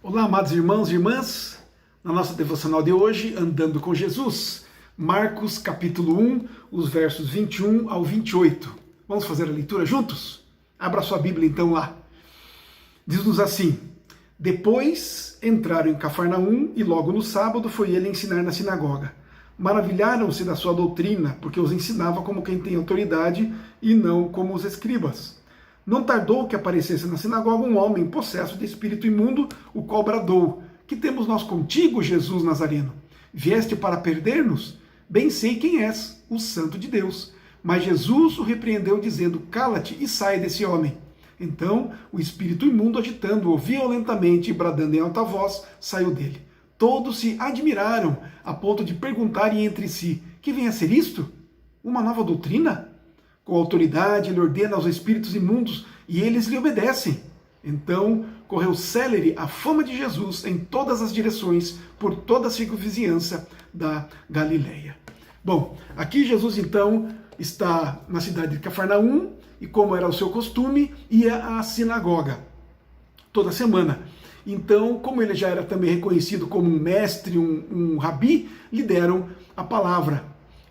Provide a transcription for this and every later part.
Olá, amados irmãos e irmãs, na nossa devocional de hoje, Andando com Jesus, Marcos capítulo 1, os versos 21 ao 28. Vamos fazer a leitura juntos? Abra sua Bíblia então lá. Diz-nos assim: Depois entraram em Cafarnaum e logo no sábado foi ele ensinar na sinagoga. Maravilharam-se da sua doutrina, porque os ensinava como quem tem autoridade e não como os escribas. Não tardou que aparecesse na sinagoga um homem possesso de espírito imundo, o qual bradou: Que temos nós contigo, Jesus Nazareno? Vieste para perder-nos? Bem sei quem és, o Santo de Deus. Mas Jesus o repreendeu, dizendo: Cala-te e sai desse homem. Então o espírito imundo, agitando-o violentamente e bradando em alta voz, saiu dele. Todos se admiraram, a ponto de perguntarem entre si: Que vem a ser isto? Uma nova doutrina? Com autoridade ele ordena aos espíritos imundos e eles lhe obedecem. Então correu célere a fama de Jesus em todas as direções, por toda a circunvizinhança da Galileia. Bom, aqui Jesus então está na cidade de Cafarnaum e, como era o seu costume, ia à sinagoga toda semana. Então, como ele já era também reconhecido como um mestre, um rabi, lhe deram a palavra.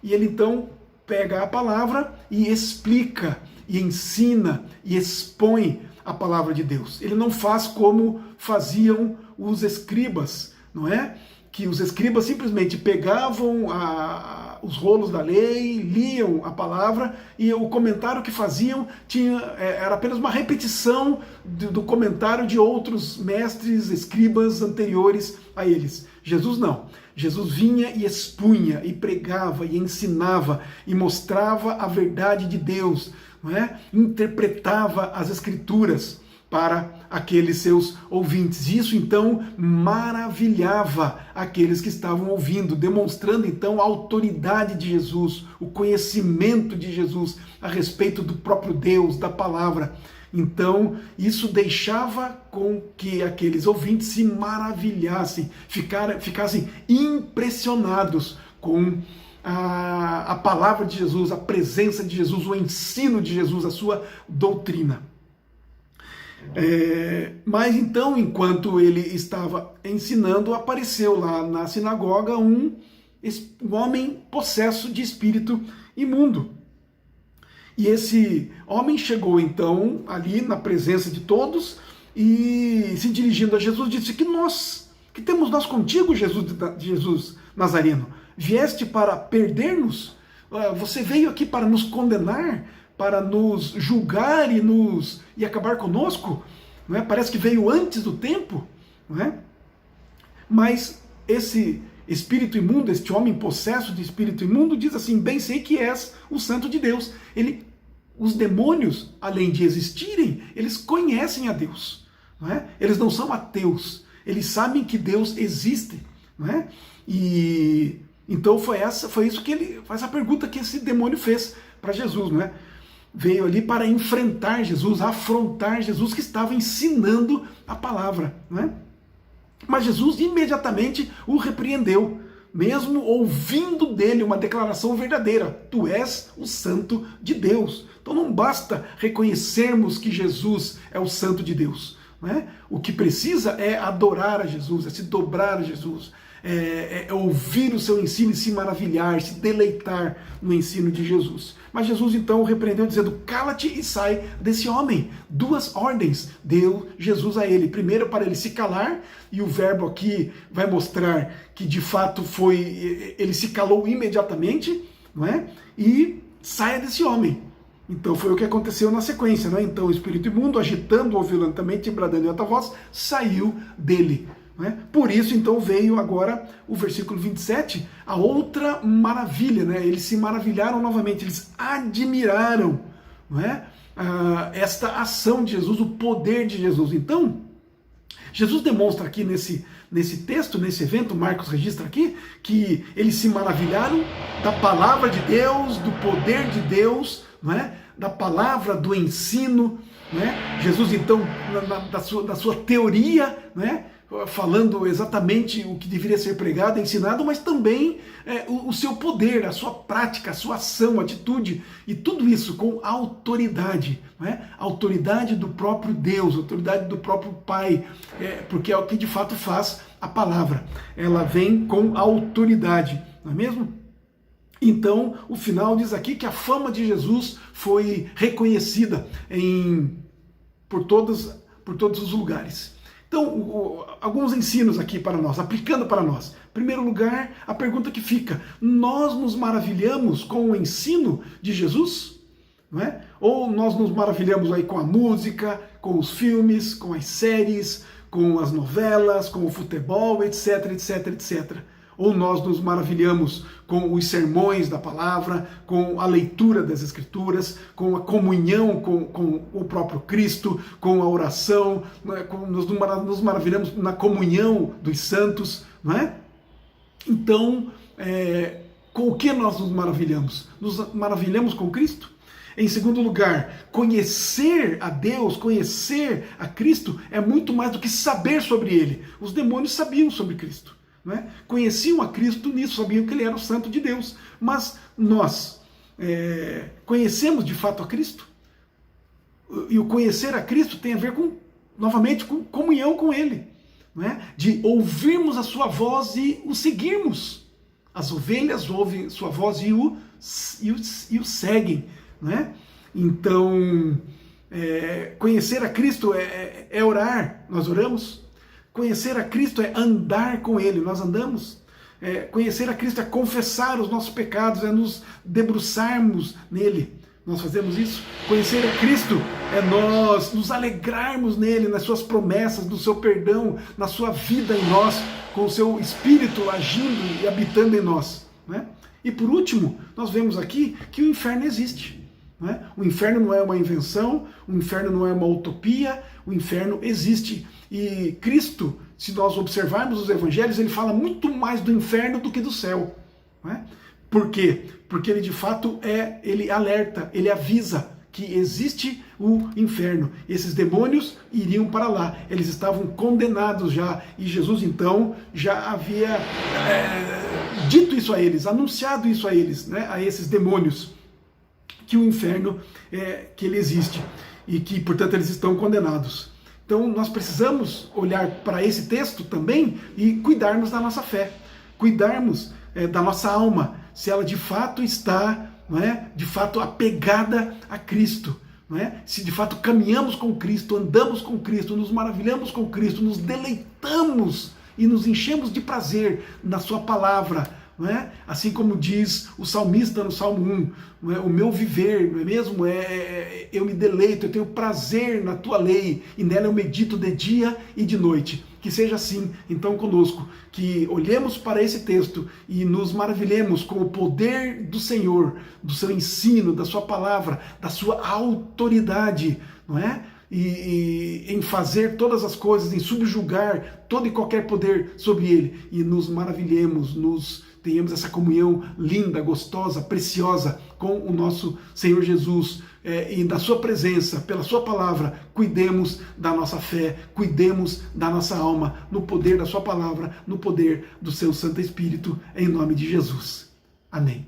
E ele então pega a palavra e explica, e ensina, e expõe a palavra de Deus. Ele não faz como faziam os escribas, não é? Que os escribas simplesmente pegavam os rolos da lei, liam a palavra, e o comentário que faziam era apenas uma repetição do comentário de outros mestres, escribas anteriores a eles. Jesus não. Jesus vinha e expunha, e pregava, e ensinava, e mostrava a verdade de Deus, não é? Interpretava as Escrituras para aqueles seus ouvintes. Isso então maravilhava aqueles que estavam ouvindo, demonstrando então a autoridade de Jesus, o conhecimento de Jesus a respeito do próprio Deus, da palavra. Então, isso deixava com que aqueles ouvintes se maravilhassem, ficassem impressionados com a palavra de Jesus, a presença de Jesus, o ensino de Jesus, a sua doutrina. Mas então, enquanto ele estava ensinando, apareceu lá na sinagoga um homem possesso de espírito imundo. E esse homem chegou então ali na presença de todos e, se dirigindo a Jesus, disse: Que temos nós contigo, Jesus Nazareno? Vieste para perder-nos? Você veio aqui para nos condenar, para nos julgar e acabar conosco? Não é? Parece que veio antes do tempo, não é? Mas esse espírito imundo, este homem possesso de espírito imundo, diz assim: Bem sei que és o Santo de Deus. Os demônios, além de existirem, eles conhecem a Deus, não é? Eles não são ateus, eles sabem que Deus existe, não é? E então foi isso que ele faz, a pergunta que esse demônio fez para Jesus, não é? Veio ali para enfrentar Jesus, afrontar Jesus, que estava ensinando a palavra, não é? Mas Jesus imediatamente o repreendeu, mesmo ouvindo dele uma declaração verdadeira: Tu és o Santo de Deus. Então não basta reconhecermos que Jesus é o Santo de Deus, não é? O que precisa é adorar a Jesus, é se dobrar a Jesus, é ouvir o seu ensino e se maravilhar, se deleitar no ensino de Jesus. Mas Jesus então o repreendeu, dizendo: Cala-te e sai desse homem. Duas ordens deu Jesus a ele. Primeiro, para ele se calar, e o verbo aqui vai mostrar que de fato ele se calou imediatamente, não é? E saia desse homem. Então foi o que aconteceu na sequência, não é? Então o espírito imundo, agitando-o violentamente e bradando em alta voz, saiu dele. Não é? Por isso, então, veio agora o versículo 27, a outra maravilha, né? Eles se maravilharam novamente, eles admiraram, não é? Esta ação de Jesus, o poder de Jesus. Então, Jesus demonstra aqui nesse texto, nesse evento, Marcos registra aqui, que eles se maravilharam da palavra de Deus, do poder de Deus, não é? Da palavra, do ensino, não é? Jesus, então, da sua teoria, não é? falando exatamente o que deveria ser pregado, ensinado, mas também o seu poder, a sua prática, a sua ação, atitude, e tudo isso com autoridade, né? Autoridade do próprio Deus, autoridade do próprio Pai, porque é o que de fato faz a palavra. Ela vem com autoridade, não é mesmo? Então, o final diz aqui que a fama de Jesus foi reconhecida por todos os lugares. Então, alguns ensinos aqui para nós, aplicando para nós. Em primeiro lugar, a pergunta que fica: nós nos maravilhamos com o ensino de Jesus? Não é? Ou nós nos maravilhamos aí com a música, com os filmes, com as séries, com as novelas, com o futebol, etc, etc, etc. Ou nós nos maravilhamos com os sermões da palavra, com a leitura das Escrituras, com a comunhão com o próprio Cristo, com a oração, nos maravilhamos na comunhão dos santos, não é? Então, com o que nós nos maravilhamos? Nos maravilhamos com Cristo? Em segundo lugar, conhecer a Deus, conhecer a Cristo é muito mais do que saber sobre Ele. Os demônios sabiam sobre Cristo. Né? Conheciam a Cristo nisso, sabiam que Ele era o Santo de Deus. Mas nós conhecemos de fato a Cristo? E o conhecer a Cristo tem a ver novamente, com comunhão com Ele. Né? De ouvirmos a sua voz e o seguirmos. As ovelhas ouvem sua voz e o seguem. Né? Então, conhecer a Cristo é orar, nós oramos. Conhecer a Cristo é andar com Ele, nós andamos. Conhecer a Cristo é confessar os nossos pecados, é nos debruçarmos nele. Nós fazemos isso. Conhecer a Cristo é nós nos alegrarmos nele, nas suas promessas, no seu perdão, na sua vida em nós, com o seu Espírito agindo e habitando em nós. Né? E por último, nós vemos aqui que o inferno existe. Né? O inferno não é uma invenção, o inferno não é uma utopia, o inferno existe. E Cristo, se nós observarmos os evangelhos, ele fala muito mais do inferno do que do céu. Né? Por quê? Porque ele de fato ele alerta, ele avisa que existe o inferno. Esses demônios iriam para lá, eles estavam condenados já, e Jesus então já havia dito isso a eles, anunciado isso a eles, né? A esses demônios, que o inferno que ele existe e que, portanto, eles estão condenados. Então, nós precisamos olhar para esse texto também e cuidarmos da nossa fé, cuidarmos da nossa alma, se ela de fato está, não é, de fato apegada a Cristo, não é? Se de fato caminhamos com Cristo, andamos com Cristo, nos maravilhamos com Cristo, nos deleitamos e nos enchemos de prazer na sua palavra. Não é? Assim como diz o salmista no Salmo 1, não é? O meu viver, não é mesmo? Eu me deleito, eu tenho prazer na tua lei, e nela eu medito de dia e de noite. Que seja assim, então, conosco, que olhemos para esse texto e nos maravilhemos com o poder do Senhor, do seu ensino, da sua palavra, da sua autoridade, não é? E em fazer todas as coisas, em subjugar todo e qualquer poder sobre ele, e nos maravilhemos, tenhamos essa comunhão linda, gostosa, preciosa com o nosso Senhor Jesus, e da sua presença, pela sua palavra, cuidemos da nossa fé, cuidemos da nossa alma, no poder da sua palavra, no poder do seu Santo Espírito, em nome de Jesus. Amém.